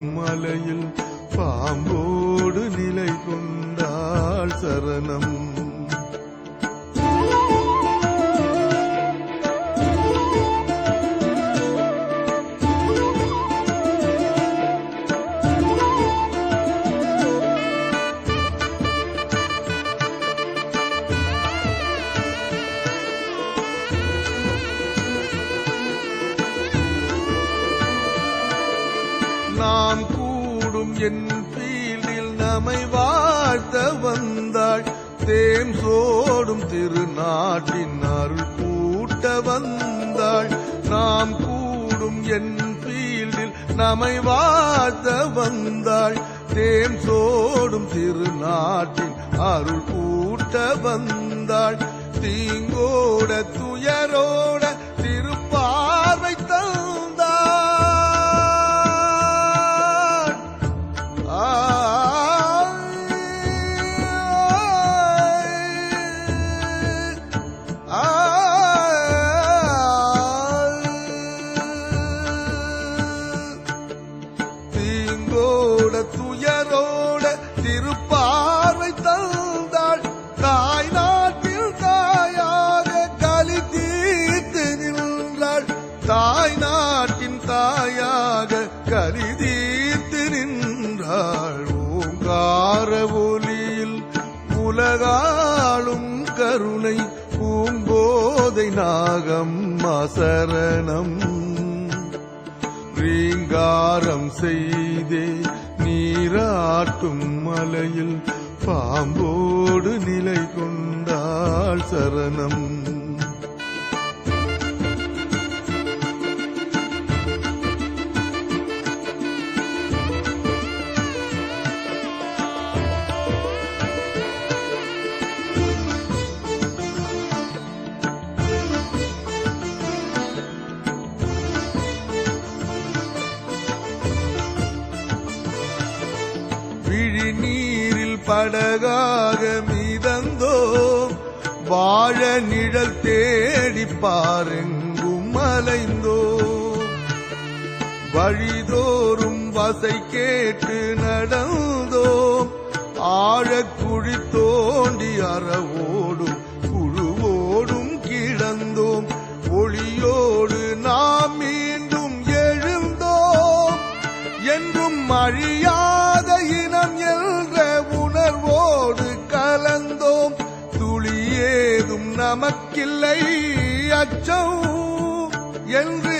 மலையில் பாம்போடு நிலை கொண்டாள் சரணம். நாம் கூடும் என் ஃபீல்டில் நம்மை வாழ்த்த வந்தாள். தேம் சோடும் திருநாட்டின் அருள் கூட்ட வந்தாள். நாம் கூடும் என் ஃபீல்டில் நம்மை வாழ்த்த வந்தாள். தேம் சோடும் திருநாட்டின் அருள் கூட்ட வந்தாள். தீங்கோட துயரோட திருப்பார்வை துயரோட திருப்பார்வை தந்தாள். தாய் நாட்டில் தாயாக கலி தீர்த்து நின்றாள். தாய் நாட்டின் தாயாக கலி தீர்த்து நின்றாள். ஓங்கார ஒலியில் உலகாளும் கருணை பூங்கோதை நாகம்மா சரணம். ரீங்காரம் செய்தே நீராட்டும் மலையில் பாம்போடு நிலை கொண்டாள் சரணம். விழிநீரில் படகாக மிதந்தோம். வாழ நிழல் தேடி பாரெங்கும் அலைந்தோம். வழிதோறும் வசை கேட்டு நடந்தோம். ஆழக்குழி தோண்டி அறவோடும் குழுவோடும் கிடந்தோம். ஒளியோடு நாம் மீண்டும் எழுந்தோம். என்றும் அழியாத இனம் என்ற உணர்வோடு கலந்தோம். துளி ஏதும் நமக்கில்லை அச்சம் என்று